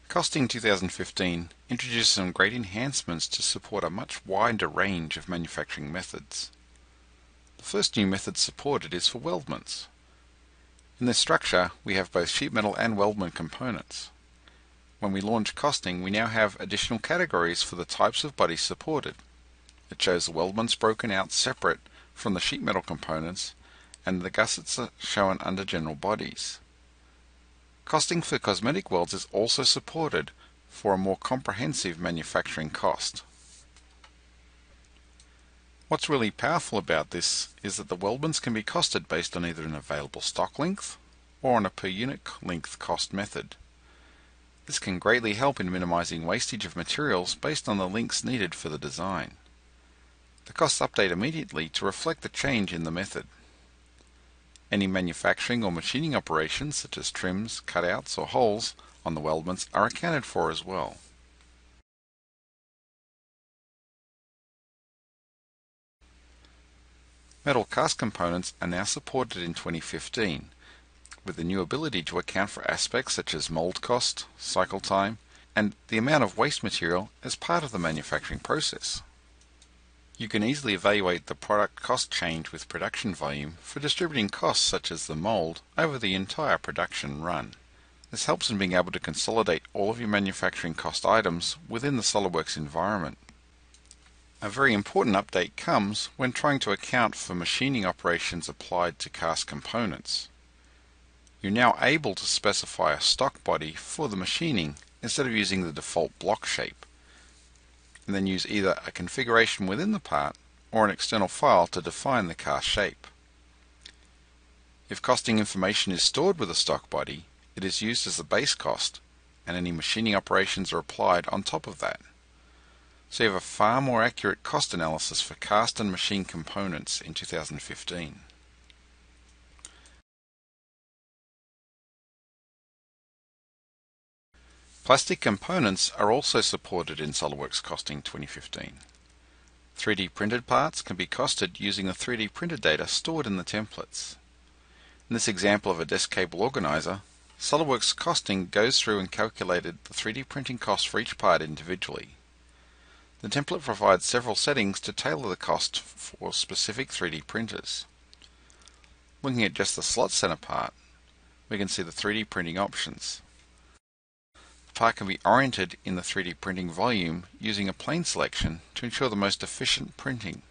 Costing 2015 introduced some great enhancements to support a much wider range of manufacturing methods. The first new method supported is for weldments. In this structure, we have both sheet metal and weldment components. When we launch costing, we now have additional categories for the types of bodies supported. It shows the weldments broken out separate from the sheet metal components, and the gussets are shown under general bodies. Costing for cosmetic welds is also supported for a more comprehensive manufacturing cost. What's really powerful about this is that the weldments can be costed based on either an available stock length or on a per unit length cost method. This can greatly help in minimizing wastage of materials based on the lengths needed for the design. The costs update immediately to reflect the change in the method. Any manufacturing or machining operations such as trims, cutouts or holes on the weldments are accounted for as well. Metal cast components are now supported in 2015 with the new ability to account for aspects such as mold cost, cycle time, and the amount of waste material as part of the manufacturing process. You can easily evaluate the product cost change with production volume for distributing costs such as the mold over the entire production run. This helps in being able to consolidate all of your manufacturing cost items within the SOLIDWORKS environment. A very important update comes when trying to account for machining operations applied to cast components. You're now able to specify a stock body for the machining instead of using the default block shape, and then use either a configuration within the part or an external file to define the cast shape. If costing information is stored with a stock body, it is used as the base cost, and any machining operations are applied on top of that. So you have a far more accurate cost analysis for cast and machine components in 2015. Plastic components are also supported in SOLIDWORKS Costing 2015. 3D printed parts can be costed using the 3D printed data stored in the templates. In this example of a desk cable organizer, SOLIDWORKS Costing goes through and calculated the 3D printing cost for each part individually. The template provides several settings to tailor the cost for specific 3D printers. Looking at just the slot center part, we can see the 3D printing options. The part can be oriented in the 3D printing volume using a plane selection to ensure the most efficient printing.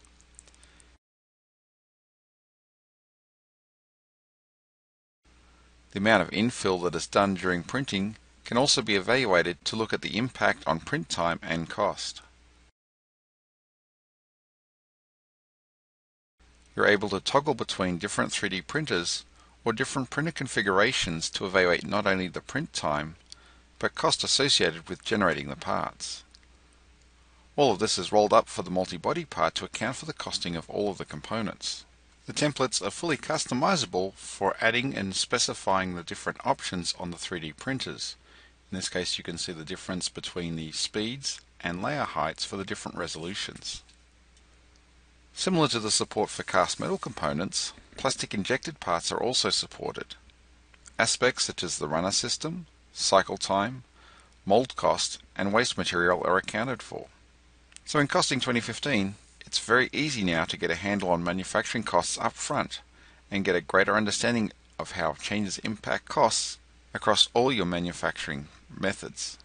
The amount of infill that is done during printing can also be evaluated to look at the impact on print time and cost. You're able to toggle between different 3D printers or different printer configurations to evaluate not only the print time, but cost associated with generating the parts. All of this is rolled up for the multi-body part to account for the costing of all of the components. The templates are fully customizable for adding and specifying the different options on the 3D printers. In this case, you can see the difference between the speeds and layer heights for the different resolutions. Similar to the support for cast metal components, plastic injected parts are also supported. Aspects such as the runner system, cycle time, mold cost, and waste material are accounted for. So in Costing 2015, it's very easy now to get a handle on manufacturing costs up front and get a greater understanding of how changes impact costs across all your manufacturing methods.